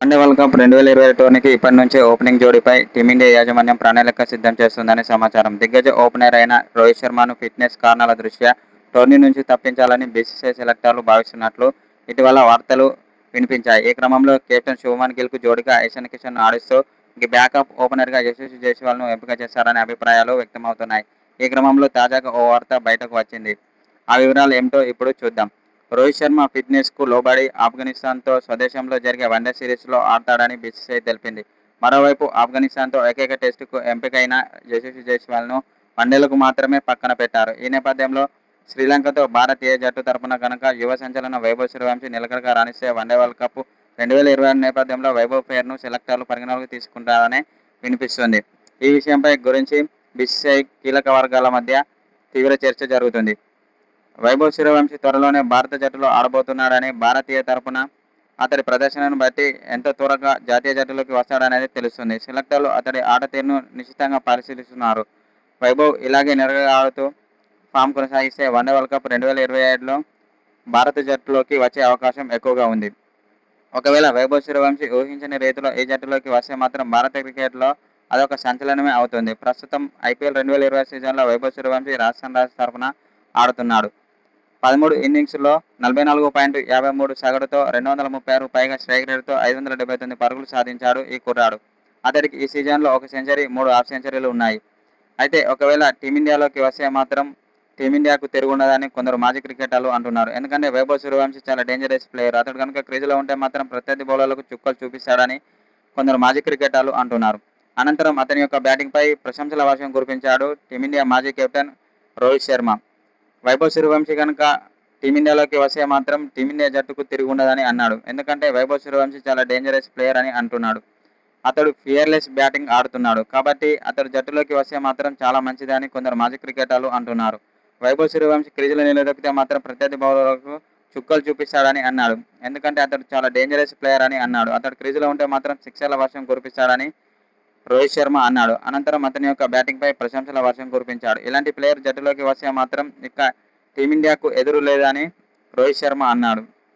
One day world cup 2020 టోర్నీకి ఇప్పటి నుంచే opening జోడీపై team India యాజమాన్యం ప్రణాళిక సిద్ధం చేస్తుందని సమాచారం. దిగ్గజ ఓపెనర్ అయిన రోహిత్ శర్మను ఫిట్నెస్ కారణాల దృష్ట్యా టోర్నీ నుంచి తప్పించాలని బీసీసీఐ సెలెక్టర్లు భావిస్తున్నట్లు ఇటీవల వార్తలు వినిపించాయి. ఈ క్రమంలో కెప్టెన్ శుభ్మన్ గిల్కు జోడీగా ఇషాన్ కిషన్ ఆడిస్తూ బ్యాకప్ ఓపెనర్గా యశస్వి జైస్వాల్ను ఎంపిక చేశారనే అభిప్రాయాలు వ్యక్తమవుతున్నాయి. ఈ క్రమంలో తాజాగా ఓ వార్త బయటకు వచ్చింది. ఆ వివరాలు ఏమిటో ఇప్పుడు చూద్దాం. రోహిత్ శర్మ ఫిట్నెస్కు లోబడి ఆఫ్ఘనిస్తాన్తో స్వదేశంలో జరిగే వన్డే సిరీస్లో ఆడతాడని బీసీసీఐ తెలిపింది. మరోవైపు ఆఫ్ఘనిస్తాన్తో ఏకైక టెస్టుకు ఎంపికైన యశస్వి జైస్వాల్ను వన్డేలకు మాత్రమే పక్కన పెట్టారు. ఈ నేపథ్యంలో శ్రీలంకతో భారత్ ఏ జట్టు తరపున కనుక యువ సంచలన వైభవ్ సూర్యవంశీ నిలకడగా రాణిస్తే వన్డే వరల్డ్ కప్ 2026 నేపథ్యంలో వైభవ్ పేరును సెలెక్టర్లు పరిగణలోకి తీసుకుంటారని వినిపిస్తుంది. ఈ విషయంపై గురించి బీసీసీఐ కీలక వర్గాల మధ్య తీవ్ర చర్చ జరుగుతుంది. వైభవ్ సూర్యవంశీ త్వరలోనే భారత జట్టులో ఆడబోతున్నాడని, భారతీయ తరపున అతడి ప్రదర్శనను బట్టి ఎంత త్వరగా జాతీయ జట్టులోకి వస్తాడనేది తెలుస్తుంది. సెలెక్టర్లు అతడి ఆట తీరును నిశితంగా పరిశీలిస్తున్నారు. వైభవ్ ఇలాగే నిలకడగా ఆడుతూ ఫామ్ కొనసాగిస్తే వన్డే వరల్డ్ కప్ 2027లో భారత జట్టులోకి వచ్చే అవకాశం ఎక్కువగా ఉంది. ఒకవేళ వైభవ్ సూర్యవంశీ ఊహించని రీతిలో ఈ జట్టులోకి వస్తే మాత్రం భారత క్రికెట్లో అదొక సంచలనమే అవుతుంది. ప్రస్తుతం ఐపీఎల్ 2020 సీజన్లో వైభవ్ సూర్యవంశీ రాజస్థాన్ రాయల్స్ తరపున ఆడుతున్నాడు. 13 ఇన్నింగ్స్ల్లో 44.53 సగటుతో 236 పైగా స్ట్రైక్ రేటుతో 579 పరుగులు సాధించాడు ఈ కుర్రాడు. అతడికి ఈ సీజన్లో ఒక సెంచరీ, 3 హాఫ్ సెంచరీలు ఉన్నాయి. అయితే ఒకవేళ టీమిండియాలోకి వస్తే మాత్రం టీమిండియాకు తిరుగుండదని కొందరు మాజీ క్రికెటర్లు అంటున్నారు. ఎందుకంటే వైభవ్ సూర్యవంశీ చాలా డేంజరస్ ప్లేయర్. అతడు కనుక క్రీజులో ఉంటే మాత్రం ప్రత్యర్థి బౌలర్లకు చుక్కలు చూపిస్తాడని కొందరు మాజీ క్రికెటర్లు అంటున్నారు. అనంతరం అతని యొక్క బ్యాటింగ్పై ప్రశంసల వర్షం కురిపించాడు టీమిండియా మాజీ కెప్టెన్ రోహిత్ శర్మ. వైభవ్ సూర్యవంశీ కనుక టీమిండియాలోకి వస్తే మాత్రం టీమిండియా జట్టుకు తిరుగుండదని అన్నాడు. ఎందుకంటే వైభవ్ సూర్యవంశీ చాలా డేంజరస్ ప్లేయర్ అని అంటున్నాడు. అతడు ఫియర్లెస్ బ్యాటింగ్ ఆడుతున్నాడు. కాబట్టి అతడు జట్టులోకి వస్తే మాత్రం చాలా మంచిదని కొందరు మాజీ క్రికెటర్లు అంటున్నారు. వైభవ్ సూర్యవంశీ క్రీజులో నిలదొక్కితే మాత్రం ప్రత్యర్థి బౌలర్లకు చుక్కలు చూపిస్తాడని అన్నాడు. ఎందుకంటే అతడు చాలా డేంజరస్ ప్లేయర్ అని అన్నాడు. అతడు క్రీజులో ఉంటే మాత్రం సిక్సర్ల వర్షం కురిపిస్తాడని రోహిత్ శర్మ అన్నాడు. అనంతరం అతని యొక్క బ్యాటింగ్పై ప్రశంసల వర్షం కురిపించాడు. ఇలాంటి ప్లేయర్ జట్టులోకి వస్తే మాత్రం ఇక టీమిండియాకు ఎదురు లేదని రోహిత్ శర్మ అన్నాడు.